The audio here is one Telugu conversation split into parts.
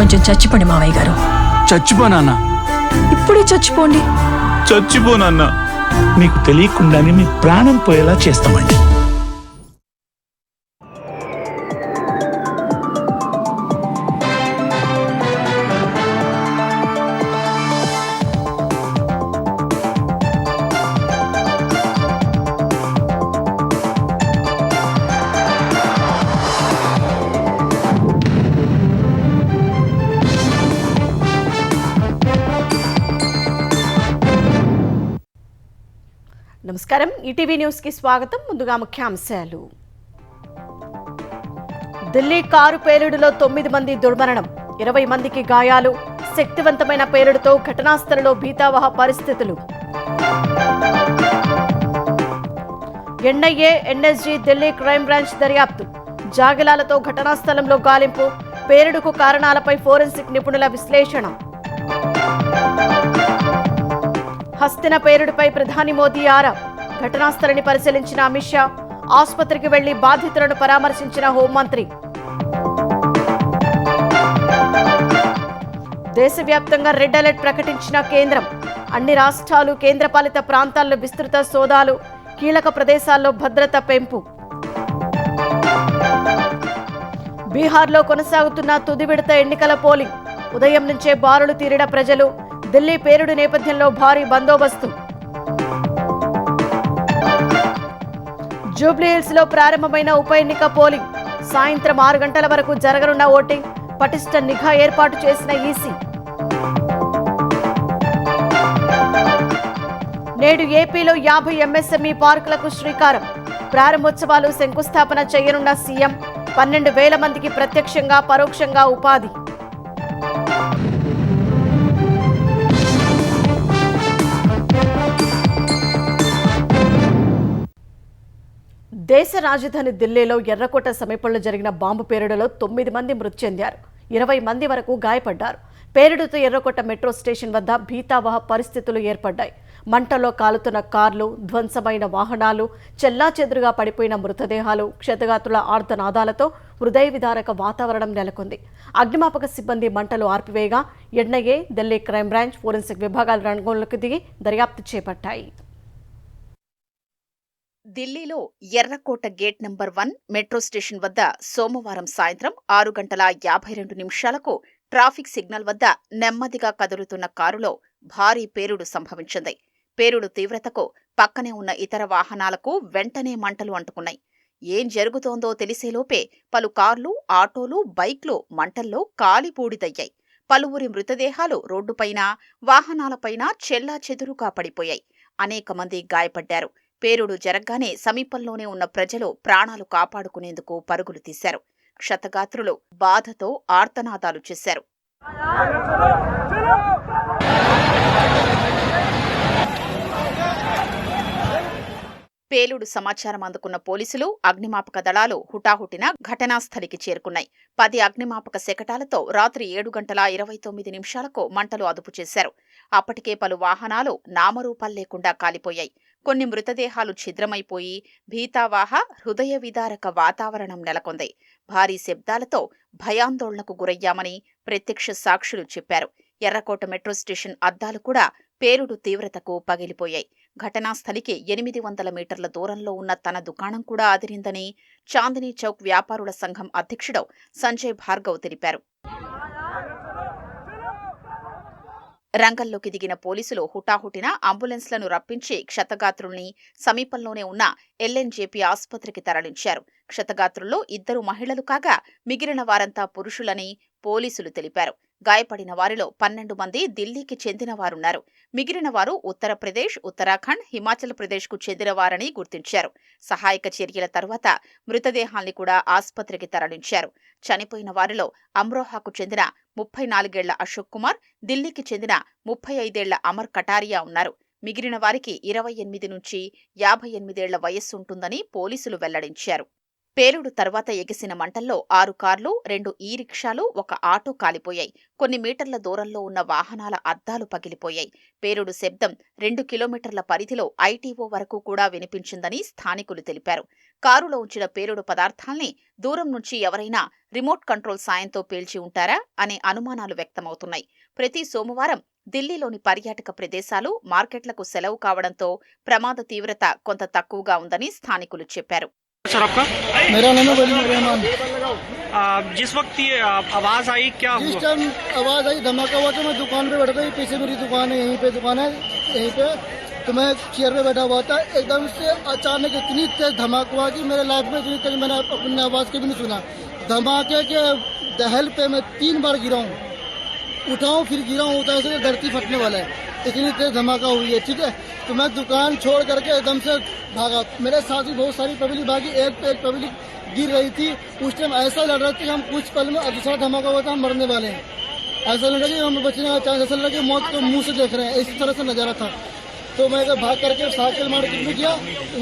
కొంచెం చచ్చిపోండి మావయ్య గారు. చచ్చిపోనా? ఇప్పుడే చచ్చిపోండి. చచ్చిపోనన్నా. మీకు తెలియకుండానే మీ ప్రాణం పోయేలా చేస్తామండి. నమస్కారం, ఈటీవీ న్యూస్ కి స్వాగతం. ముందుగా ముఖ్యాంశాలు. ఢిల్లీ కారు పేలుడులో 9 మంది దుర్మరణం, 20 మందికి గాయాలు. శక్తివంతమైన పేలుడుతో ఘటనా స్థలంలో భీతావహ పరిస్థితులు. NIA, NSG, Delhi crime branch దర్యాప్తు. జాగిలాలతో ఘటనా స్థలంలో గాలింపు. పేలుడుకు కారణాలపై ఫోరెన్సిక్ నిపుణుల విశ్లేషణ. హస్తిన పేలుడుపై ప్రధాని మోదీ ఆరా. ఘటనా స్థలిని పరిశీలించిన అమిత్ షా. ఆసుపత్రికి వెళ్లి బాధితులను పరామర్శించిన హోంమంత్రి. దేశవ్యాప్తంగా రెడ్ అలర్ట్ ప్రకటించిన కేంద్రం. అన్ని రాష్ట్రాలు, కేంద్రపాలిత ప్రాంతాల్లో విస్తృత సోదాలు. కీలక ప్రదేశాల్లో భద్రత పెంపు. బీహార్లో కొనసాగుతున్న తుది విడత ఎన్నికల పోలింగ్. ఉదయం నుంచే బారులు తీరిన ప్రజలు. ఢిల్లీ పేలుడు నేపథ్యంలో భారీ బందోబస్తు. జూబ్లీహిల్స్ లో ప్రారంభమైన ఉప ఎన్నిక పోలింగ్. సాయంత్రం 6 గంటల వరకు జరగనున్న ఓటింగ్. పటిష్ట నిఘా ఏర్పాటు చేసిన ఈసీ. నేడు ఏపీలో 50 ఎంఎస్ఎంఈ పార్కులకు శ్రీకారం. ప్రారంభోత్సవాలు, శంకుస్థాపన చేయనున్న సీఎం. 12,000 మందికి ప్రత్యక్షంగా, పరోక్షంగా ఉపాధి. దేశ రాజధాని ఢిల్లీలో ఎర్రకోట సమీపంలో జరిగిన బాంబు పేలుడులో 9 మంది మృతి చెందారు, 20 మంది వరకు గాయపడ్డారు. పేలుడుతో ఎర్రకోట మెట్రో స్టేషన్ వద్ద భీతావహ పరిస్థితులు ఏర్పడ్డాయి. మంటల్లో కాలుతున్న కార్లు, ధ్వంసమైన వాహనాలు, చెల్లాచెదురుగా పడిపోయిన మృతదేహాలు, క్షతగాత్రుల ఆర్తనాదాలతో హృదయ విదారక వాతావరణం నెలకొంది. అగ్నిమాపక సిబ్బంది మంటలు ఆర్పివేయగా NIA, Delhi crime branch, forensic విభాగాలు రంగంలోకి దిగి దర్యాప్తు చేపట్టాయి. ఢిల్లీలో ఎర్రకోట గేట్ నంబర్ 1 మెట్రో స్టేషన్ వద్ద సోమవారం సాయంత్రం 6:52 ట్రాఫిక్ సిగ్నల్ వద్ద నెమ్మదిగా కదులుతున్న కారులో భారీ పేలుడు సంభవించింది. పేలుడు తీవ్రతకు పక్కనే ఉన్న ఇతర వాహనాలకు వెంటనే మంటలు అంటుకున్నాయి. ఏం జరుగుతోందో తెలిసేలోపే పలు కార్లు, ఆటోలు, బైక్లు మంటల్లో కాలిబూడిదయ్యాయి. పలువురి మృతదేహాలు రోడ్డుపైన, వాహనాలపైన చెల్లాచెదురుగా పడిపోయాయి. అనేక మంది గాయపడ్డారు. పేలుడు జరగ్గానే సమీపంలోనే ఉన్న ప్రజలు ప్రాణాలు కాపాడుకునేందుకు పరుగులు తీశారు. క్షతగాత్రులు బాధతో ఆర్తనాదాలు చేశారు. పేలుడు సమాచారం అందుకున్న పోలీసులు, అగ్నిమాపక దళాలు హుటాహుటిన ఘటనాస్థలికి చేరుకున్నాయి. 10 అగ్నిమాపక శకటాలతో రాత్రి 7:29 మంటలు అదుపు చేశారు. అప్పటికే పలు వాహనాలు నామరూపాలు లేకుండా కాలిపోయాయి. కొన్ని మృతదేహాలు ఛిద్రమైపోయి భీతావాహ, హృదయ విదారక వాతావరణం నెలకొంది. భారీ శబ్దాలతో భయాందోళనకు గురయ్యామని ప్రత్యక్ష సాక్షులు చెప్పారు. ఎర్రకోట మెట్రో స్టేషన్ అద్దాలు కూడా పేలుడు తీవ్రతకు పగిలిపోయాయి. ఘటనాస్థలికి 800 మీటర్ల దూరంలో ఉన్న తన దుకాణం కూడా అదిరిందని చాందినీ చౌక్ వ్యాపారుల సంఘం అధ్యక్షుడు సంజయ్ భార్గవ్ తెలిపారు. రంగంలోకి దిగిన పోలీసులు హుటాహుటిన అంబులెన్స్లను రప్పించి క్షతగాత్రుల్ని సమీపంలోనే ఉన్న ఎల్ఎన్జేపీ ఆసుపత్రికి తరలించారు. క్షతగాత్రుల్లో 2 మహిళలు కాగా మిగిలిన వారంతా పురుషులని పోలీసులు తెలిపారు. గాయపడిన వారిలో 12 మంది ఢిల్లీకి చెందినవారున్నారు. మిగిలిన వారు ఉత్తరప్రదేశ్, ఉత్తరాఖండ్, హిమాచల్ ప్రదేశ్కు చెందినవారని గుర్తించారు. సహాయక చర్యల తర్వాత మృతదేహాల్ని కూడా ఆసుపత్రికి తరలించారు. చనిపోయిన వారిలో అమ్రోహాకు చెందిన 34 ఏళ్ల అశోక్ కుమార్, ఢిల్లీకి చెందిన 35 ఏళ్ల అమర్ కటారియా ఉన్నారు. మిగిలిన వారికి 28 నుంచి 58 ఏళ్ల వయస్సుంటుందని పోలీసులు వెల్లడించారు. పేలుడు తర్వాత ఎగిసిన మంటల్లో 6 కార్లు, 2 ఈ-రిక్షాలు, 1 ఆటో కాలిపోయాయి. కొన్ని మీటర్ల దూరంలో ఉన్న వాహనాల అద్దాలు పగిలిపోయాయి. పేలుడు శబ్దం 2 కిలోమీటర్ల పరిధిలో ఐటీఓ వరకు కూడా వినిపించిందని స్థానికులు తెలిపారు. కారులో ఉంచిన పేలుడు పదార్థాల్ని దూరం నుంచి ఎవరైనా రిమోట్ కంట్రోల్ సాయంతో పేల్చి ఉంటారా అనే అనుమానాలు వ్యక్తమవుతున్నాయి. ప్రతి సోమవారం ఢిల్లీలోని పర్యాటక ప్రదేశాలు, మార్కెట్లకు సెలవు కావడంతో ప్రమాద తీవ్రత కొంత తక్కువగా ఉందని స్థానికులు చెప్పారు. सर आपका मेरा नाम है वलीद रहमान। जिस वक्त ये आवाज आई क्या जिस हुआ? टाइम आवाज आई धमाका हुआ तो मैं दुकान पे बैठ गई, पीछे मेरी दुकान है, यहीं पे दुकान है, यहीं पे तो मैं चेयर पे बैठा हुआ था। एकदम से अचानक इतनी तेज धमाका हुआ कि मेरे लाइफ में इतनी तेज मैंने अपनी आवाज कभी नहीं सुना। धमाके के दहल पे मैं 3 बार गिरा हूँ, उठाऊँ फिर गिरा हूँ, उठा से धरती फटने वाला है, इतनी तेज धमाका हुई है। ठीक है, तो मैं दुकान छोड़ करके एकदम से भागा। मेरे साथ भी बहुत सारी पब्लिक भागी, एक पे एक पब्लिक गिर रही थी। उस टाइम ऐसा लग रहा था कि हम कुछ पल में दूसरा धमाका हुआ था, हम मरने वाले हैं। ऐसा लग रहा कि हम बचने का चांस, ऐसा लगा कि मौत को मुंह से देख रहे हैं, इस तरह से नजारा था। तो मैं भाग करके साइकिल मार्केट में गया,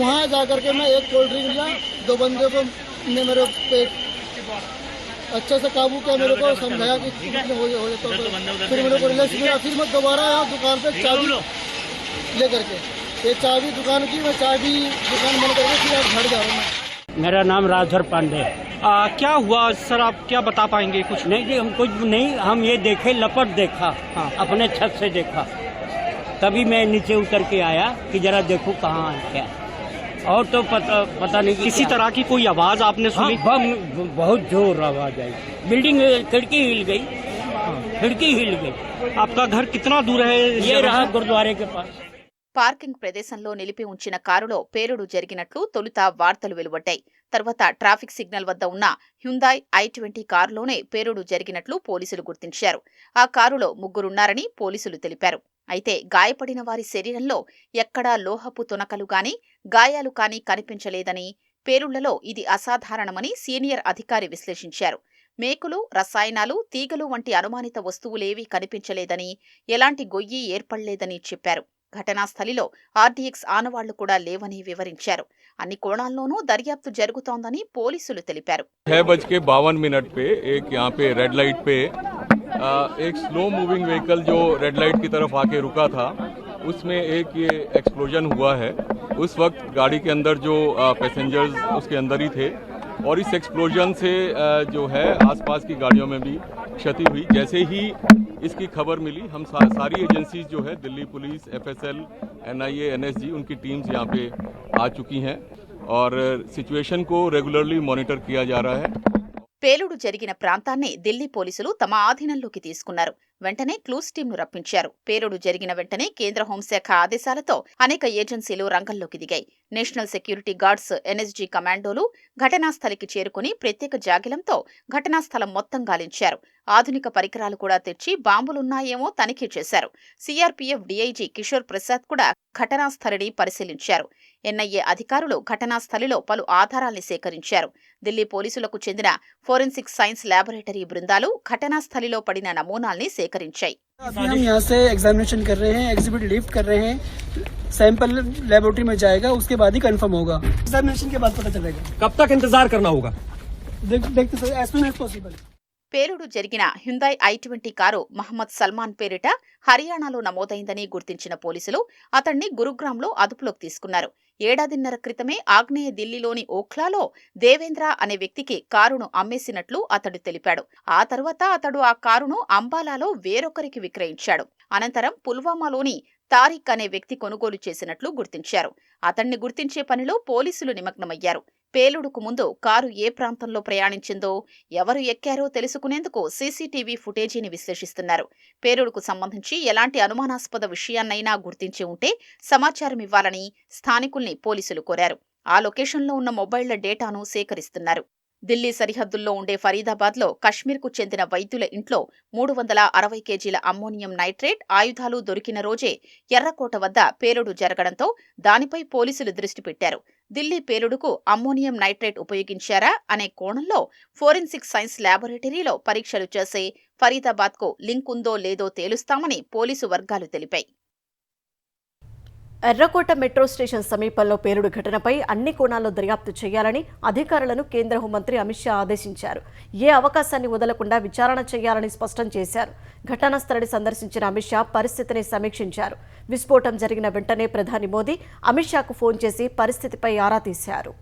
वहाँ जा करके मैं एक कोल्ड ड्रिंक लिया। 2 बंदे को ने मेरे पे अच्छे से काबू किया, मेरे को समझाया कि हो जाए तो फिर मेरे को रिलैक्स मिला। फिर मैं दोबारा यहाँ दुकान पे चाबी ले करके, ये चाबी दुकान की, मैं चाबी दुकान बंद करके फिर आप घर जा रहा हूँ। मेरा नाम राजधर पांडे है। क्या हुआ सर, आप क्या बता पाएंगे कुछ? नहीं जी, हम कुछ नहीं, हम ये देखे, लपट देखा, हाँ। अपने छत से देखा, तभी मैं नीचे उतर के आया कि जरा देखो कहाँ है क्या, और तो पता नहीं कि किसी क्या। तरह की कोई आवाज आपने हाँ, सुनी? बहुत जोर आवाज आई, बिल्डिंग खिड़की हिल गई, खिड़की हिल गई। आपका घर कितना दूर है? ये रहा गुरुद्वारे के पास। పార్కింగ్ ప్రదేశంలో నిలిపి ఉంచిన కారులో పేలుడు జరిగినట్లు తొలుత వార్తలు వెలువడ్డాయి. తర్వాత ట్రాఫిక్ సిగ్నల్ వద్ద ఉన్న హ్యుందాయ్ i20 కారులోనే పేలుడు జరిగినట్లు పోలీసులు గుర్తించారు. ఆ కారులో 3 ఉన్నారని పోలీసులు తెలిపారు. అయితే గాయపడిన వారి శరీరంలో ఎక్కడా లోహపు తునకలు గాని, గాయాలు కానీ కనిపించలేదని, పేలుళ్లలో ఇది అసాధారణమని సీనియర్ అధికారి విశ్లేషించారు. మేకులు, రసాయనాలు, తీగలు వంటి అనుమానిత వస్తువులేవీ కనిపించలేదని, ఎలాంటి గొయ్యి ఏర్పడలేదని చెప్పారు. ఘటనా స్థలిలో ఆర్డీఎక్స్ ఆనవాళ్లు కూడా లేవని వివరించారు. అన్ని కోణాల్లోనూ దర్యాప్తు జరుగుతోందని పోలీసులు తెలిపారు. 6:52 पे एक यहाँ पे रेड लाइट पे एक स्लो मूविंग व्हीकल जो रेड लाइट की तरफ आके रुका था, उसमें एक ये एक्सप्लोजन हुआ है। उस वक्त गाड़ी के अंदर जो पैसेंजर्स उसके अंदर ही थे, और इस एक्सप्लोजन से जो है आसपास की गाड़ियों में भी क्षति हुई। जैसे ही इसकी खबर मिली, हम सारी एजेंसीज जो है, Delhi police, FSL, NIA, NSG, उनकी टीम्स यहाँ पे आ चुकी हैं और सिचुएशन को रेगुलरली मॉनिटर किया जा रहा है। పేలుడు జరిగిన ప్రాంతాన్ని ఢిల్లీ పోలీసులు తమ ఆధీనంలోకి తీసుకున్నారు. వెంటనే క్లూస్ టీంను రప్పించారు. పేలుడు జరిగిన వెంటనే కేంద్ర హోంశాఖ ఆదేశాలతో అనేక ఏజెన్సీలు రంగంలోకి దిగాయి. నేషనల్ సెక్యూరిటీ గార్డ్స్, NSG కమాండోలు ఘటనా స్థలికి చేరుకుని ప్రత్యేక జాగిలంతో ఘటనా స్థలం మొత్తం గాలించారు. ఆధునిక పరికరాలు కూడా తెచ్చి బాంబులున్నాయేమో తనిఖీ చేశారు. CRPF DIG కిషోర్ ప్రసాద్ కూడా ఘటనా స్థలిని పరిశీలించారు. NIA అధికారులు ఘటనా స్థలిలో పలు ఆధారాల్ని సేకరించారు. ఢిల్లీ పోలీసులకు చెందిన ఫోరెన్సిక్ సైన్స్ ల్యాబొరేటరీ బృందాలు ఘటనా స్థలిలో పడిన నమూనాల్ని సేకరించాయి. अभी हम यहाँ से एग्जामिनेशन कर रहे हैं, एग्जिबिट लिफ्ट कर रहे हैं, सैंपल लेबोरेटरी में जाएगा, उसके बाद ही कंफर्म होगा। एग्जामिनेशन के बाद पता चलेगा। कब तक इंतजार करना होगा? देखते sir, as soon as possible. పేలుడు జరిగిన Hyundai i20 car Mohammed Salman పేరిట హర్యానాలో నమోదైందని గుర్తించిన పోలీసులు అతన్ని గురుగ్రామ్లో అదుపులోకి తీసుకున్నారు. 7.5 క్రితమే ఆగ్నేయ ఢిల్లీలోని ఓఖ్లాలో దేవేంద్ర అనే వ్యక్తికి కారును అమ్మేసినట్లు అతడు తెలిపాడు. ఆ తర్వాత అతడు ఆ కారును అంబాలాలో వేరొకరికి విక్రయించాడు. అనంతరం పుల్వామాలోని తారిక్ అనే వ్యక్తి కొనుగోలు చేసినట్లు గుర్తించారు. అతన్ని గుర్తించే పనిలో పోలీసులు నిమగ్నమయ్యారు. పేలుడుకు ముందు కారు ఏ ప్రాంతంలో ప్రయాణించిందో, ఎవరు ఎక్కారో తెలుసుకునేందుకు సీసీటీవీ ఫుటేజీని విశ్లేషిస్తున్నారు. పేలుడుకు సంబంధించి ఎలాంటి అనుమానాస్పద విషయాన్నైనా గుర్తించి ఉంటే సమాచారం ఇవ్వాలని స్థానికుల్ని పోలీసులు కోరారు. ఆ లొకేషన్లో ఉన్న మొబైళ్ల డేటాను సేకరిస్తున్నారు. ఢిల్లీ సరిహద్దుల్లో ఉండే ఫరీదాబాద్లో కశ్మీర్కు చెందిన వైద్యుల ఇంట్లో 360 కేజీల అమ్మోనియం నైట్రేట్ ఆయుధాలు దొరికిన రోజే ఎర్రకోట వద్ద పేలుడు జరగడంతో దానిపై పోలీసులు దృష్టి పెట్టారు. ఢిల్లీ పేలుడుకు అమ్మోనియం నైట్రేట్ ఉపయోగించారా అనే కోణంలో ఫోరెన్సిక్ సైన్స్ ల్యాబొరేటరీలో పరీక్షలు చేసే ఫరీదాబాద్కు లింక్ ఉందో లేదో తేలుస్తామని పోలీసు వర్గాలు తెలిపాయి. ఎర్రకోట మెట్రో స్టేషన్ సమీపంలో పేలుడు ఘటనపై అన్ని కోణాల్లో దర్యాప్తు చేయాలని అధికారులను కేంద్ర హోంమంత్రి అమిత్ షా ఆదేశించారు. ఏ అవకాశాన్ని వదలకుండా విచారణ చేయాలని స్పష్టం చేశారు. ఘటనా స్థలిని సందర్శించిన అమిత్ షా పరిస్థితిని సమీక్షించారు. విస్ఫోటం జరిగిన వెంటనే ప్రధాని మోదీ అమిత్ షాకు ఫోన్ చేసి పరిస్థితిపై ఆరా తీశారు.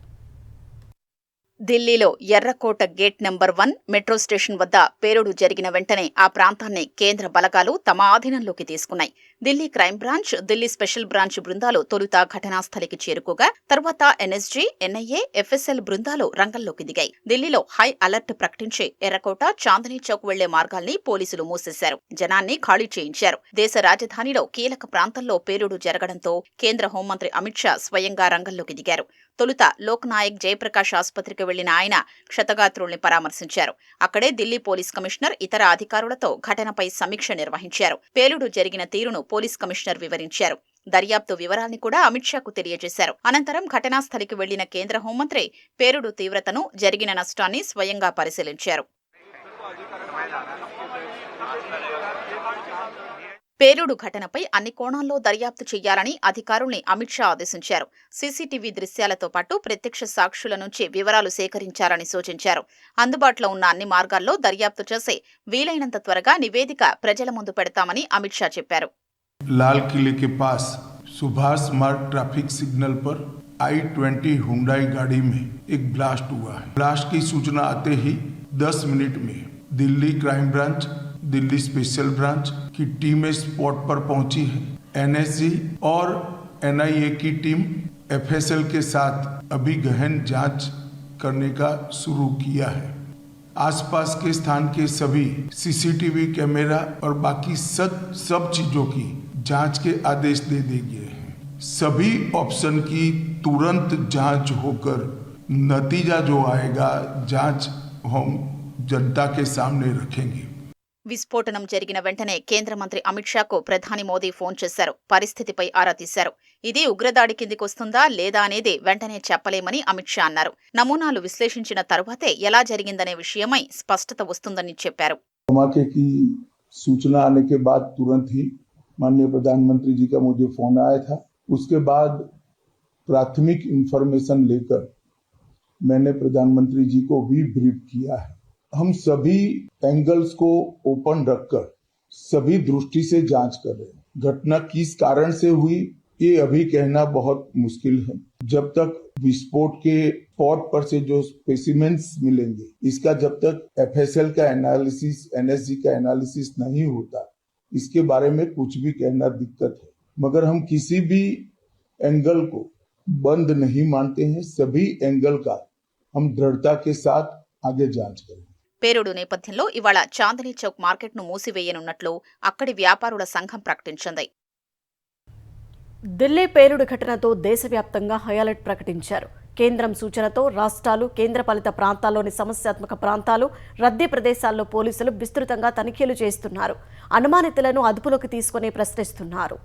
ఢిల్లీలో ఎర్రకోట గేట్ నెంబర్ 1 మెట్రో స్టేషన్ వద్ద పేలుడు జరిగిన వెంటనే ఆ ప్రాంతాన్ని కేంద్ర బలగాలు తమ ఆధీనంలోకి తీసుకున్నాయి. Delhi crime branch, Delhi special branch బృందాలు తొలుత ఘటనాస్థలికి చేరుకోగా తర్వాత ఎన్ఎస్జీ, ఎన్ఐఏ, ఎఫ్ఎస్ఎల్ బృందాలు రంగంలోకి దిగాయి. ఢిల్లీలో హై అలర్ట్ ప్రకటించి ఎర్రకోట, చాందనీ చౌక్ వెళ్లే మార్గాల్ని పోలీసులు మూసేశారు. జనాన్ని ఖాళీ చేయించారు. దేశ రాజధానిలో కీలక ప్రాంతంలో పేలుడు జరగడంతో కేంద్ర హోంమంత్రి అమిత్ షా స్వయంగా రంగంలోకి దిగారు. తొలుత లోక్ నాయక్ జయప్రకాష్ ఆసుపత్రికి వెళ్లిన ఆయన క్షతగాత్రుల్ని పరామర్శించారు. అక్కడే ఢిల్లీ పోలీస్ కమిషనర్ ఇతర అధికారులతో ఘటనపై సమీక్ష నిర్వహించారు. పేలుడు జరిగిన తీరును పోలీస్ కమిషనర్ వివరించారు. దర్యాప్తు వివరాల్ని కూడా అమిత్ షాకు తెలియజేశారు. అనంతరం ఘటనాస్థలికి వెళ్లిన కేంద్ర హోంమంత్రి పేలుడు తీవ్రతను, జరిగిన నష్టాన్ని స్వయంగా పరిశీలించారు. పేలుడు ఘటనపై అన్ని కోణాల్లో దర్యాప్తు చేయాలని అధికారుల్ని అమిత్ షా ఆదేశించారు. సీసీటీవీ దృశ్యాలతో పాటు ప్రత్యక్ష సాక్షుల నుంచి వివరాలు సేకరించాలని సూచించారు. అందుబాటులో ఉన్న అన్ని మార్గాల్లో దర్యాప్తు చేసి వీలైనంత త్వరగా నివేదిక ప్రజల ముందు పెడతామని అమిత్ షా చెప్పారు. लाल किले के पास सुभाष मार्ग ट्रैफिक सिग्नल पर I-20 हुंडई गाड़ी में एक ब्लास्ट हुआ है। ब्लास्ट की सूचना आते ही 10 मिनट में Delhi crime branch, Delhi special branch की टीमें स्पॉट पर पहुंची है। एनएसजी और एनआईए की टीम एफएसएल के साथ अभी गहन जांच करने का शुरू किया है। आसपास के स्थान के सभी सीसीटीवी कैमरा और बाकी सब चीजों की जांच के आदेश दे दिए हैं। सभी ऑप्शन की तुरंत जांच होकर नतीजा जो आएगा जांच हम जनता के सामने रखेंगे। విస్ఫోటనం జరిగిన వెంటనే కేంద్ర మంత్రి అమిత్ షాకు ప్రధాని మోదీ ఫోన్ చేశారు. పరిస్థితిపై ఆరా తీశారు. ఇది ఉగ్రదాడి కిందికొస్తుందా లేదా అనేది వెంటనే చెప్పలేమని అమిత్ షా అన్నారు. నమూనాలు విశ్లేషించిన తరువాతే ఎలా జరిగిందనే విషయమై స్పష్టత వస్తుందని చెప్పారు. धमाके की सूचना आने के बाद तुरंत ही माननीय प्रधानमंत्री जी का मुझे फोन आया था। उसके बाद प्राथमिक इंफॉर्मेशन लेकर मैंने प्रधानमंत्री जी को भी ब्रीफ किया है। हम सभी एंगल्स को ओपन रखकर सभी दृष्टि से जांच कर रहे हैं। घटना किस कारण से हुई ये अभी कहना बहुत मुश्किल है। जब तक विस्फोट के स्पॉट पर से जो स्पेसिमेंस मिलेंगे, इसका जब तक एफएसएल का एनालिसिस, एनएसजी का एनालिसिस नहीं होता, इसके बारे में कुछ भी कहना दिक्कत है। मगर हम किसी भी एंगल को बंद नहीं मानते हैं। सभी एंगल का हम दृढ़ता के साथ आगे जांच करें। పేలుడు నేపథ్యంలో ఇవాళ చాందనీ చౌక్ మార్కెట్ను మూసివేయనున్నట్లు అక్కడి వ్యాపారుల సంఘం ప్రకటించింది. ఢిల్లీ పేలుడు ఘటనతో దేశవ్యాప్తంగా హై అలర్ట్ ప్రకటించారు. కేంద్రం సూచనతో రాష్ట్రాలు, కేంద్రపాలిత ప్రాంతాల్లోని సమస్యాత్మక ప్రాంతాలు, రద్దీ ప్రదేశాల్లో పోలీసులు విస్తృతంగా తనిఖీలు చేస్తున్నారు. అనుమానితులను అదుపులోకి తీసుకుని ప్రశ్నిస్తున్నారు.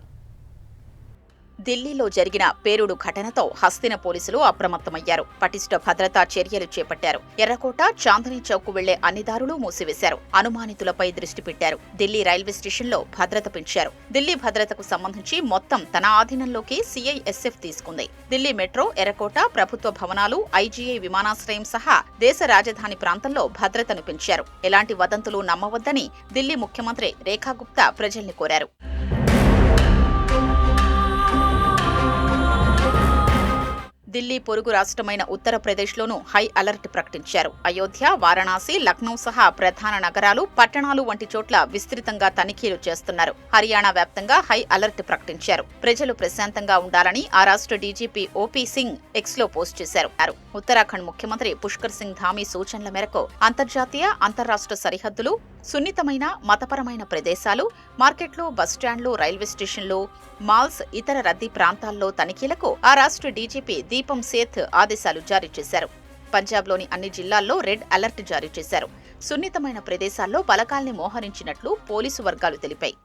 ఢిల్లీలో జరిగిన పేలుడు ఘటనతో హస్తిన పోలీసులు అప్రమత్తమయ్యారు. పటిష్ట భద్రతా చర్యలు చేపట్టారు. ఎర్రకోట, చాందనీ చౌక్ వెళ్లే అన్ని దారులు మూసివేశారు. అనుమానితులపై దృష్టి పెట్టారు. ఢిల్లీ రైల్వే స్టేషన్లో భద్రత పెంచారు. ఢిల్లీ భద్రతకు సంబంధించి మొత్తం తన ఆధీనంలోకి సిఐఎస్ఎఫ్ తీసుకుంది. ఢిల్లీ మెట్రో, ఎర్రకోట, ప్రభుత్వ భవనాలు, ఐజీఐ విమానాశ్రయం సహా దేశ రాజధాని ప్రాంతంలో భద్రతను పెంచారు. ఎలాంటి వదంతులు నమ్మవద్దని ఢిల్లీ ముఖ్యమంత్రి రేఖా గుప్తా ప్రజల్ని కోరారు. ఢిల్లీ పొరుగు రాష్ట్రమైన ఉత్తరప్రదేశ్లోనూ హై అలర్ట్ ప్రకటించారు. అయోధ్య, వారణాసి, లక్నో సహా ప్రధాన నగరాలు, పట్టణాలు వంటి చోట్ల విస్తృతంగా తనిఖీలు చేస్తున్నారు. హర్యానా వ్యాప్తంగా హై అలర్ట్ ప్రకటించారు. ప్రజలు ప్రశాంతంగా ఉండాలని ఆ రాష్ట్ర డీజీపీ ఓపీ సింగ్ ఎక్స్లో పోస్ట్ చేశారు. ఉత్తరాఖండ్ ముఖ్యమంత్రి పుష్కర్ సింగ్ ధామీ సూచనల మేరకు అంతర్జాతీయ, అంతర్రాష్ట్ర సరిహద్దులు, సున్నితమైన మతపరమైన ప్రదేశాలు, మార్కెట్లు, బస్టాండ్లు, రైల్వే స్టేషన్లు, మాల్స్, ఇతర రద్దీ ప్రాంతాల్లో తనిఖీలకు ఆ రాష్ట్ర డీజీపీ దీపం సేథ్ ఆదేశాలు జారీ చేశారు. పంజాబ్లోని అన్ని జిల్లాల్లో రెడ్ అలర్ట్ జారీ చేశారు. సున్నితమైన ప్రదేశాల్లో బలగాల్ని మోహరించినట్లు పోలీసు వర్గాలు తెలిపాయి.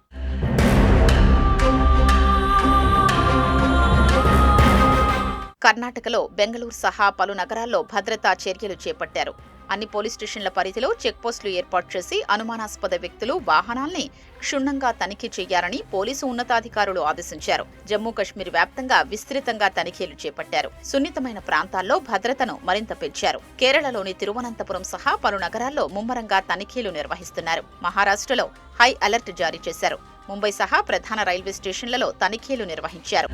కర్ణాటకలో బెంగళూరు సహా పలు నగరాల్లో భద్రతా చర్యలు చేపట్టారు. అన్ని పోలీస్ స్టేషన్ల పరిధిలో చెక్పోస్టులు ఏర్పాటు చేసి అనుమానాస్పద వ్యక్తులు, వాహనాల్ని క్షుణ్ణంగా తనిఖీ చేయాలని పోలీసు ఉన్నతాధికారులు ఆదేశించారు. జమ్మూ కశ్మీర్ వ్యాప్తంగా విస్తృతంగా తనిఖీలు చేపట్టారు. సున్నితమైన ప్రాంతాల్లో భద్రతను మరింత పెంచారు. కేరళలోని తిరువనంతపురం సహా పలు నగరాల్లో ముమ్మరంగా తనిఖీలు నిర్వహిస్తున్నారు. మహారాష్ట్రలో హై అలర్ట్ జారీ చేశారు. ముంబై సహా ప్రధాన రైల్వే స్టేషన్లలో తనిఖీలు నిర్వహించారు.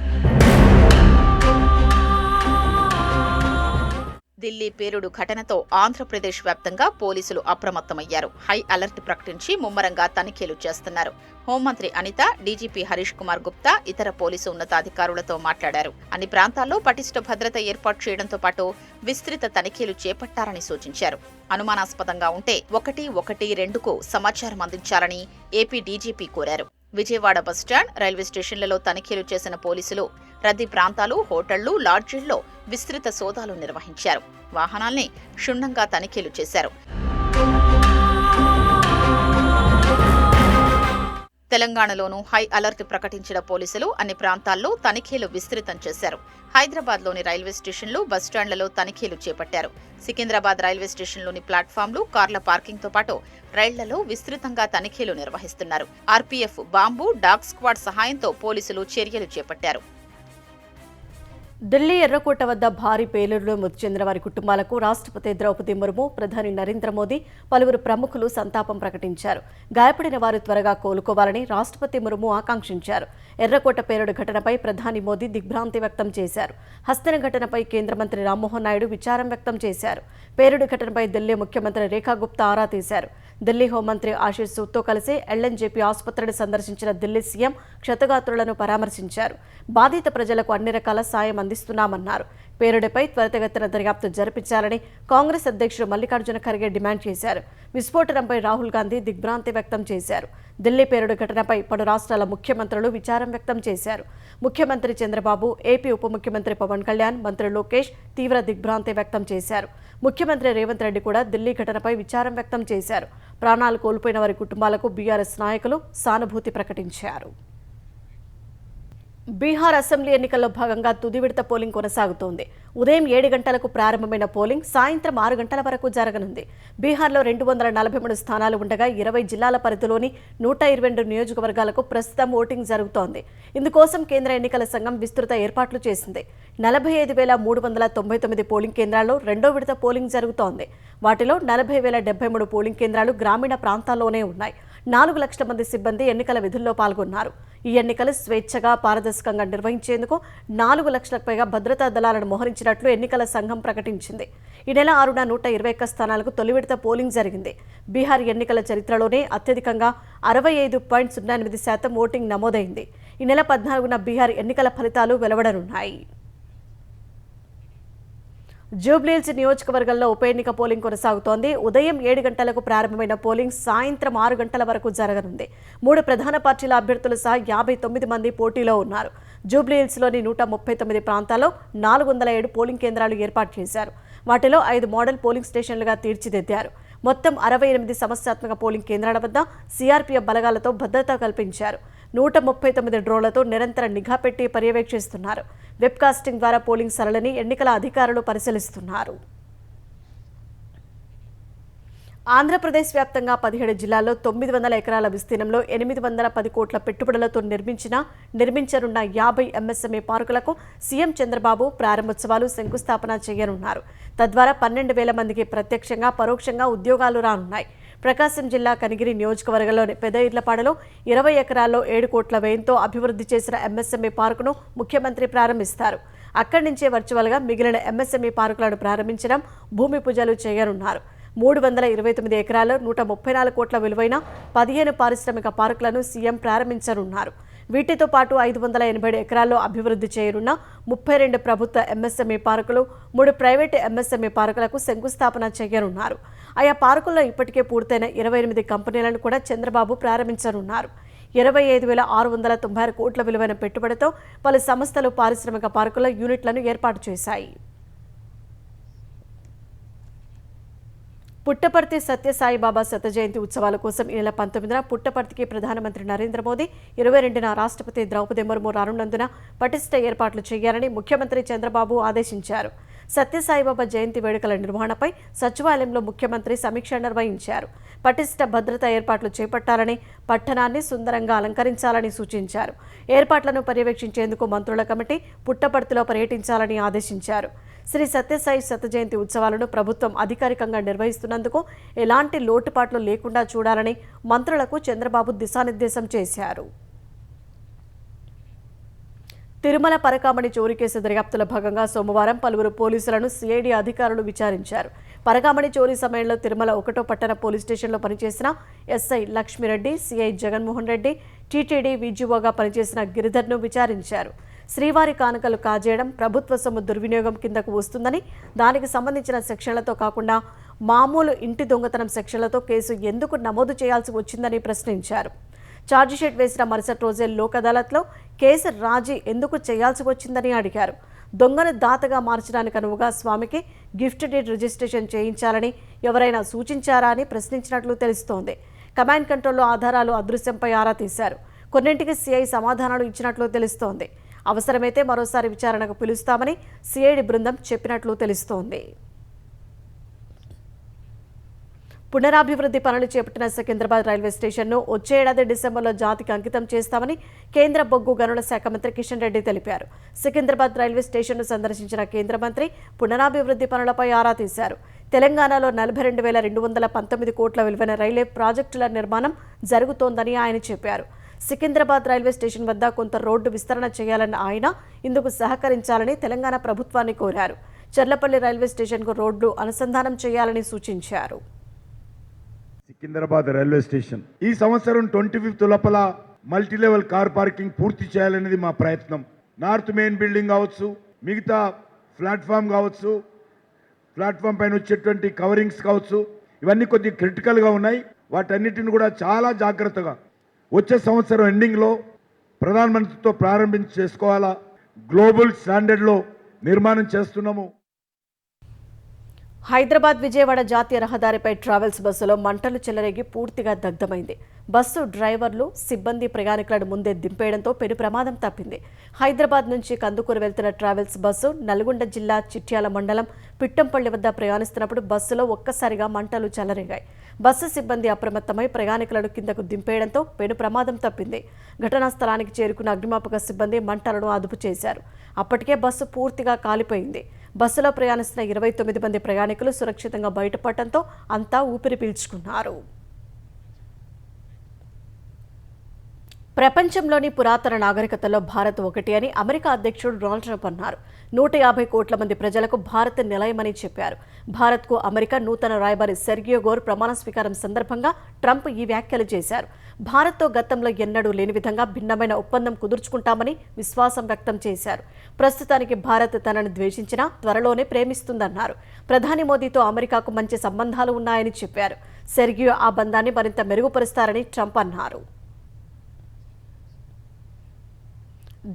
ఢిల్లీ పేలుడు ఘటనతో ఆంధ్రప్రదేశ్ వ్యాప్తంగా పోలీసులు అప్రమత్తమయ్యారు. హై అలర్ట్ ప్రకటించి ముమ్మరంగా తనిఖీలు చేస్తున్నారు. హోంమంత్రి అనిత, డీజీపీ హరీష్ కుమార్ గుప్తా ఇతర పోలీసు ఉన్నతాధికారులతో మాట్లాడారు. అన్ని ప్రాంతాల్లో పటిష్ట భద్రత ఏర్పాటు చేయడంతో పాటు విస్తృత తనిఖీలు చేపట్టాలని సూచించారు. అనుమానాస్పదంగా ఉంటే 112కు సమాచారం అందించాలని ఏపీ డీజీపీ కోరారు. విజయవాడ బస్టాండ్, రైల్వే స్టేషన్లలో తనిఖీలు చేసిన పోలీసులు రద్దీ ప్రాంతాలు, హోటళ్లు, లాడ్జీల్లో విస్తృత సోదాలు నిర్వహించారు. వాహనాల్ని క్షుణ్ణంగా తనిఖీలు చేశారు. తెలంగాణలోనూ హై అలర్ట్ ప్రకటించిన పోలీసులు అన్ని ప్రాంతాల్లో తనిఖీలు విస్తృతం చేశారు. హైదరాబాద్లోని రైల్వే స్టేషన్లు, బస్టాండ్లలో తనిఖీలు చేపట్టారు. సికింద్రాబాద్ రైల్వే స్టేషన్లోని ప్లాట్ఫామ్లు, కార్ల పార్కింగ్తో పాటు రైళ్లలో విస్తృతంగా తనిఖీలు నిర్వహిస్తున్నారు. ఆర్పీఎఫ్, బాంబు, డాగ్ స్క్వాడ్ సహాయంతో పోలీసులు చర్యలు చేపట్టారు. ఢిల్లీ ఎర్రకోట వద్ద భారీ పేలుడులో మృతి చెందిన వారి కుటుంబాలకు రాష్ట్రపతి ద్రౌపది ముర్ము, ప్రధాని నరేంద్ర మోదీ, పలువురు ప్రముఖులు సంతాపం ప్రకటించారు. గాయపడిన వారు త్వరగా కోలుకోవాలని రాష్ట్రపతి ముర్ము ఆకాంక్షించారు. ఎర్రకోట పేలుడు ఘటనపై ప్రధాని మోదీ దిగ్భ్రాంతి వ్యక్తం చేశారు. హస్తిన ఘటనపై కేంద్ర మంత్రి రామ్మోహన్ నాయుడు విచారం వ్యక్తం చేశారు. పేలుడు ఘటనపై ఢిల్లీ ముఖ్యమంత్రి రేఖా గుప్తా ఆరా తీశారు. ఢిల్లీ హోంమంత్రి ఆశీష్ సూద్తో కలిసి ఎల్ఎన్జేపీ ఆసుపత్రిని సందర్శించిన ఢిల్లీ సీఎం క్షతగాత్రులను పరామర్శించారు. బాధిత ప్రజలకు అన్ని రకాల సాయం అందిస్తున్నామన్నారు. పేలుడుపై త్వరితగతిన దర్యాప్తు జరిపించాలని కాంగ్రెస్ అధ్యక్షుడు మల్లికార్జున ఖర్గే డిమాండ్ చేశారు. విస్ఫోటనంపై రాహుల్ గాంధీ దిగ్భ్రాంతి వ్యక్తం చేశారు. ఢిల్లీ పేలుడు ఘటనపై పలు రాష్ట్రాల ముఖ్యమంత్రులు విచారం వ్యక్తం చేశారు. ముఖ్యమంత్రి చంద్రబాబు, ఏపీ ఉప ముఖ్యమంత్రి పవన్ కళ్యాణ్, మంత్రి లోకేష్ తీవ్ర దిగ్భ్రాంతి వ్యక్తం చేశారు. ముఖ్యమంత్రి రేవంత్ రెడ్డి కూడా ఢిల్లీ ఘటనపై విచారం వ్యక్తం చేశారు. ప్రాణాలు కోల్పోయిన వారి కుటుంబాలకు బీఆర్ఎస్ నాయకులు సానుభూతి ప్రకటించారు. బీహార్ అసెంబ్లీ ఎన్నికల్లో భాగంగా తుది విడత పోలింగ్ కొనసాగుతోంది. ఉదయం 7 గంటలకు ప్రారంభమైన పోలింగ్ సాయంత్రం 6 గంటల వరకు జరగనుంది. బీహార్లో 243 స్థానాలు ఉండగా 20 జిల్లాల పరిధిలోని 122 నియోజకవర్గాలకు ప్రస్తుతం ఓటింగ్ జరుగుతోంది. ఇందుకోసం కేంద్ర ఎన్నికల సంఘం విస్తృత ఏర్పాట్లు చేసింది. 45,399 పోలింగ్ కేంద్రాల్లో రెండో విడత పోలింగ్ జరుగుతోంది. వాటిలో 40,073 పోలింగ్ కేంద్రాలు గ్రామీణ ప్రాంతాల్లోనే ఉన్నాయి. 4 లక్షల మంది సిబ్బంది ఎన్నికల విధుల్లో పాల్గొన్నారు. ఈ ఎన్నికలు స్వేచ్ఛగా, పారదర్శకంగా నిర్వహించేందుకు 4 లక్షలకు పైగా భద్రతా దళాలను మోహరించినట్లు ఎన్నికల సంఘం ప్రకటించింది. ఈ నెల 6న 121 స్థానాలకు తొలి విడత పోలింగ్ జరిగింది. బీహార్ ఎన్నికల చరిత్రలోనే అత్యధికంగా 65.08% ఓటింగ్ నమోదైంది. ఈ నెల 14న బీహార్ ఎన్నికల ఫలితాలు వెలువడనున్నాయి. జూబ్లీహిల్స్ నియోజకవర్గంలో ఉప ఎన్నిక పోలింగ్ కొనసాగుతోంది. ఉదయం 7 గంటలకు ప్రారంభమైన పోలింగ్ సాయంత్రం 6 గంటల వరకు జరగనుంది. 3 ప్రధాన పార్టీల అభ్యర్థులు సహా 59 మంది పోటీలో ఉన్నారు. జూబ్లీహిల్స్లోని 139 ప్రాంతాల్లో 407 పోలింగ్ కేంద్రాలు ఏర్పాటు చేశారు. వాటిలో 5 మోడల్ పోలింగ్ స్టేషన్లుగా తీర్చిదిద్దారు. మొత్తం 68 సమస్యాత్మక పోలింగ్ కేంద్రాల వద్ద సీఆర్పీఎఫ్ బలగాలతో భద్రత కల్పించారు. 139 డ్రోన్లతో నిరంతర నిఘా పెట్టి పర్యవేక్షిస్తున్నారు. వెబ్కాస్టింగ్ ద్వారా పోలింగ్ సరళిని ఎన్నికల అధికారులు పరిశీలిస్తున్నారు. ఆంధ్రప్రదేశ్ వ్యాప్తంగా 17 జిల్లాల్లో 900 ఎకరాల విస్తీర్ణంలో 810 కోట్ల పెట్టుబడులతో నిర్మించనున్న 50 ఎంఎస్ఎంఈ పార్కులకు సీఎం చంద్రబాబు ప్రారంభోత్సవాలు, శంకుస్థాపన చేయనున్నారు. తద్వారా 12,000 మందికి ప్రత్యక్షంగా, పరోక్షంగా ఉద్యోగాలు రానున్నాయి. ప్రకాశం జిల్లా కనిగిరి నియోజకవర్గంలోని పెదఇర్లపాడలో 20 ఎకరాల్లో 7 కోట్ల వ్యయంతో అభివృద్ధి చేసిన ఎంఎస్ఎంఈ పార్కును ముఖ్యమంత్రి ప్రారంభిస్తారు. అక్కడి నుంచే వర్చువల్గా మిగిలిన ఎంఎస్ఎంఈ పార్కులను ప్రారంభించడం, భూమి పూజలు చేయనున్నారు. 329 ఎకరాల్లో 134 కోట్ల విలువైన 15 పారిశ్రామిక పార్కులను సీఎం ప్రారంభించనున్నారు. వీటితో పాటు 587 ఎకరాల్లో అభివృద్ధి చేయనున్న 32 ప్రభుత్వ ఎంఎస్ఎంఈ పార్కులు, 3 ప్రైవేటు ఎంఎస్ఎంఈ పార్కులకు శంకుస్థాపన చేయనున్నారు. ఆయా పార్కుల్లో ఇప్పటికే పూర్తయిన 28 కంపెనీలను కూడా చంద్రబాబు ప్రారంభించనున్నారు. 25,696 కోట్ల విలువైన పెట్టుబడితో పలు సంస్థలు పారిశ్రామిక పార్కుల యూనిట్లను ఏర్పాటు చేశాయి. పుట్టపర్తి సత్యసాయిబాబా శత జయంతి ఉత్సవాల కోసం ఈ నెల 19న పుట్టపర్తికి ప్రధానమంత్రి నరేంద్ర మోదీ, 22న రాష్ట్రపతి ద్రౌపది ముర్ము రానున్నందున పటిష్ట ఏర్పాట్లు చేయాలని ముఖ్యమంత్రి చంద్రబాబు ఆదేశించారు. సత్యసాయిబాబా జయంతి వేడుకల నిర్వహణపై సచివాలయంలో ముఖ్యమంత్రి సమీక్ష నిర్వహించారు. పటిష్ట భద్రతా ఏర్పాట్లు చేపట్టాలని, పట్టణాన్ని సుందరంగా అలంకరించాలని సూచించారు. ఏర్పాట్లను పర్యవేక్షించేందుకు మంత్రుల కమిటీ పుట్టపర్తిలో పర్యటించాలని ఆదేశించారు. శ్రీ సత్యసాయి శత జయంతి ఉత్సవాలను ప్రభుత్వం అధికారికంగా నిర్వహిస్తున్నందుకు ఎలాంటి లోటుపాట్లు లేకుండా చూడాలని మంత్రులకు చంద్రబాబు దిశానిర్దేశం చేశారు. తిరుమల పరకామణి చోరీ కేసు దర్యాప్తులో భాగంగా సోమవారం పలువురు పోలీసులను సిఐడి అధికారులు విచారించారు. పరకామణి చోరీ సమయంలో తిరుమల 1వ పట్టణ పోలీస్ స్టేషన్లో పనిచేసిన SI Lakshmireddy, CI Jaganmohan Reddy, TTD విజిఓగా పనిచేసిన గిరిధర్ను విచారించారు. శ్రీవారి కానుకలు కాజేయడం ప్రభుత్వ సొమ్ము దుర్వినియోగం కిందకు వస్తుందని, దానికి సంబంధించిన సెక్షన్లతో కాకుండా మామూలు ఇంటి దొంగతనం సెక్షన్లతో కేసు ఎందుకు నమోదు చేయాల్సి వచ్చిందని ప్రశ్నించారు. ఛార్జిషీట్ వేసిన మరుసటి రోజే లోక్ అదాలత్లో కేసు రాజీ ఎందుకు చేయాల్సి వచ్చిందని అడిగారు. దొంగను దాతగా మార్చడానికి అనువుగా స్వామికి గిఫ్ట్ డీడ్ రిజిస్ట్రేషన్ చేయించాలని ఎవరైనా సూచించారా అని ప్రశ్నించినట్లు తెలుస్తోంది. కమాండ్ కంట్రోల్లో ఆధారాలు అదృశ్యంపై ఆరా తీశారు. కొన్నింటికి సిఐ సమాధానాలు ఇచ్చినట్లు తెలుస్తోంది. అవసరమైతే మరోసారి విచారణకు పిలుస్తామని సిఐడి బృందం చెప్పినట్లు తెలుస్తోంది. పునరాభివృద్ధి పనులు చేపట్టిన సికింద్రాబాద్ రైల్వే స్టేషన్ను వచ్చే ఏడాది డిసెంబర్లో జాతికి అంకితం చేస్తామని కేంద్ర బొగ్గు గనుల శాఖ మంత్రి కిషన్ రెడ్డి తెలిపారు. సికింద్రాబాద్ రైల్వే స్టేషన్ను సందర్శించిన కేంద్ర మంత్రి పునరాభివృద్ధి పనులపై ఆరా తీశారు. తెలంగాణలో 42,219 కోట్ల విలువైన రైల్వే ప్రాజెక్టుల నిర్మాణం జరుగుతోందని ఆయన చెప్పారు. సికింద్రాబాద్ రైల్వే స్టేషన్ వద్ద కొంత రోడ్డు విస్తరణ చేయాలన్న ఆయన ఇందుకు సహకరించాలని తెలంగాణ ప్రభుత్వాన్ని కోరారు. చర్లపల్లి రైల్వే స్టేషన్కు రోడ్లు అనుసంధానం చేయాలని సూచించారు. సికింద్రాబాద్ రైల్వే స్టేషన్ ఈ సంవత్సరం 25th లోపల మల్టీ లెవెల్ కార్ పార్కింగ్ పూర్తి చేయాలనేది మా ప్రయత్నం. నార్త్ మెయిన్ బిల్డింగ్ కావచ్చు, మిగతా ప్లాట్ఫామ్ కావచ్చు, ప్లాట్ఫామ్ పైన వచ్చేటువంటి కవరింగ్స్ కావచ్చు, ఇవన్నీ కొద్ది క్రిటికల్గా ఉన్నాయి. వాటన్నిటిని కూడా చాలా జాగ్రత్తగా వచ్చే సంవత్సరం ఎండింగ్లో ప్రధానమంత్రితో ప్రారంభించి చేసుకోవాలా. గ్లోబల్ స్టాండర్డ్లో నిర్మాణం చేస్తున్నాము. హైదరాబాద్ విజయవాడ జాతీయ రహదారిపై ట్రావెల్స్ బస్సులో మంటలు చెలరేగి పూర్తిగా దగ్ధమైంది. బస్సు డ్రైవర్లు, సిబ్బంది ప్రయాణికులను ముందే దింపేయడంతో పెను ప్రమాదం తప్పింది. హైదరాబాద్ నుంచి కందుకూరు వెళ్తున్న ట్రావెల్స్ బస్సు నల్గొండ జిల్లా చిట్యాల మండలం పిట్టంపల్లి వద్ద ప్రయాణిస్తున్నప్పుడు బస్సులో ఒక్కసారిగా మంటలు చెలరేగాయి. బస్సు సిబ్బంది అప్రమత్తమై ప్రయాణికులను కిందకు దింపేయడంతో పెను ప్రమాదం తప్పింది. ఘటనా స్థలానికి చేరుకున్న అగ్నిమాపక సిబ్బంది మంటలను అదుపు చేశారు. అప్పటికే బస్సు పూర్తిగా కాలిపోయింది. బస్సులో ప్రయాణిస్తున్న 29 మంది ప్రయాణికులు సురక్షితంగా బయటపడటంతో అంతా ఊపిరి పీల్చుకున్నారు. ప్రపంచంలోని పురాతన నాగరికతలో భారత్ ఒకటి అని అమెరికా అధ్యక్షుడు డొనాల్డ్ ట్రంప్ అన్నారు. 150 కోట్ల మంది ప్రజలకు భారత్ నిలయమని చెప్పారు. భారత్కు అమెరికా నూతన రాయబారి సెర్గియో గోర్ ప్రమాణ స్వీకారం సందర్భంగా ట్రంప్ ఈ వ్యాఖ్యలు చేశారు. భారత్తో గతంలో ఎన్నడూ లేని విధంగా భిన్నమైన ఒప్పందం కుదుర్చుకుంటామని విశ్వాసం వ్యక్తం చేశారు. ప్రస్తుతానికి భారత్ తనను ద్వేషించినా త్వరలోనే ప్రేమిస్తుందన్నారు. ప్రధాని మోదీతో అమెరికాకు మంచి సంబంధాలు ఉన్నాయని చెప్పారు. సెర్గియో ఆ బంధాన్ని మరింత మెరుగుపరుస్తారని ట్రంప్ అన్నారు.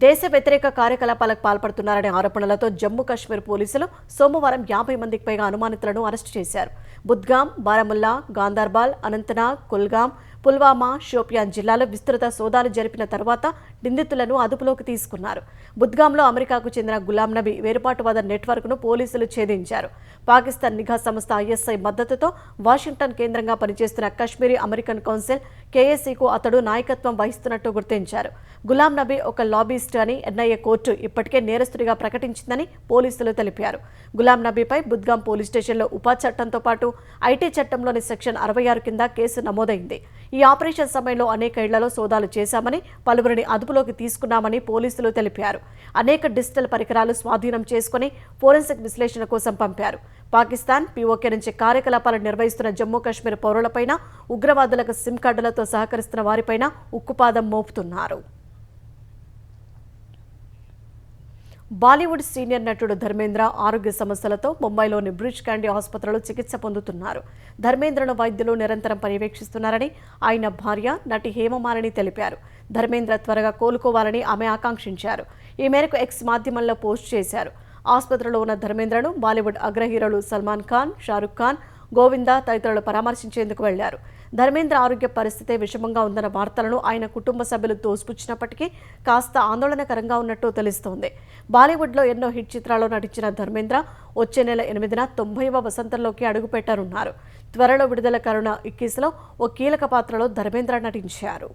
దేశ వ్యతిరేక కార్యకలాపాలకు పాల్పడుతున్నారనే ఆరోపణలతో జమ్మూ కాశ్మీర్ పోలీసులు సోమవారం 50 మందికి పైగా అనుమానితులను అరెస్టు చేశారు. బుద్గాం, బారాముల్లా, గాందర్బాల్, అనంతనాగ్, కుల్గాం, పుల్వామా, షోపియాన్ జిల్లాలో విస్తృత సోదాలు జరిపిన తర్వాత నిందితులను అదుపులోకి తీసుకున్నారు. బుద్గాంలో అమెరికాకు చెందిన గులాం నబీ వేరుపాటువాద నెట్వర్క్ను పోలీసులు ఛేదించారు. పాకిస్తాన్ నిఘా సంస్థ ISI మద్దతుతో వాషింగ్టన్ కేంద్రంగా పనిచేస్తున్న కశ్మీరీ అమెరికన్ కౌన్సిల్ KACకు అతడు నాయకత్వం వహిస్తున్నట్టు గుర్తించారు. గులాం నబీ ఒక లాబీస్ట్ అని NIA కోర్టు ఇప్పటికే నేరస్తుడిగా ప్రకటించిందని పోలీసులు తెలిపారు. గులాం నబీపై బుద్గాం పోలీస్ స్టేషన్లో ఉపా చట్టంతో పాటు IT చట్టంలోని సెక్షన్ 66 కింద కేసు నమోదైంది. ఈ ఆపరేషన్ సమయంలో అనేక ఇళ్లలో సోదాలు చేశామని, పలువురిని అదుపులోకి తీసుకున్నామని పోలీసులు తెలిపారు. అనేక డిజిటల్ పరికరాలు స్వాధీనం చేసుకుని ఫోరెన్సిక్ విశ్లేషణ కోసం పంపారు. పాకిస్తాన్ POK నుంచి కార్యకలాపాలు నిర్వహిస్తున్న జమ్మూ కాశ్మీర్ పౌరులపైన, ఉగ్రవాదులకు సిమ్ కార్డులతో సహకరిస్తున్న వారిపైన ఉక్కుపాదం మోపుతున్నారు. బాలీవుడ్ సీనియర్ నటుడు ధర్మేంద్ర ఆరోగ్య సమస్యలతో ముంబైలోని బ్రిడ్జ్ క్యాండీ ఆసుపత్రిలో చికిత్స పొందుతున్నారు. ధర్మేంద్రను వైద్యులు నిరంతరం పర్యవేక్షిస్తున్నారని ఆయన భార్య నటి హేమమాలిని తెలిపారు. ధర్మేంద్ర త్వరగా కోలుకోవాలని ఆమె ఆకాంక్షించారు. ఈ మేరకు X మాధ్యమంలో పోస్ట్ చేశారు. ఆసుపత్రిలో ఉన్న ధర్మేంద్రను బాలీవుడ్ అగ్ర హీరోలు సల్మాన్ ఖాన్, షారుఖ్ ఖాన్, గోవిందా తదితరులు పరామర్శించేందుకు వెళ్లారు. ధర్మేంద్ర ఆరోగ్య పరిస్థితి విషమంగా ఉందన్న వార్తలను ఆయన కుటుంబ సభ్యులు తోసిపుచ్చినప్పటికీ కాస్త ఆందోళనకరంగా ఉన్నట్టు తెలుస్తోంది. బాలీవుడ్లో ఎన్నో హిట్ చిత్రాల్లో నటించిన ధర్మేంద్ర వచ్చే నెల 8న 90వ వసంతంలోకి అడుగుపెట్టనున్నారు. త్వరలో విడుదల కానున్న 21లో ఓ కీలక పాత్రలో ధర్మేంద్ర నటించారు.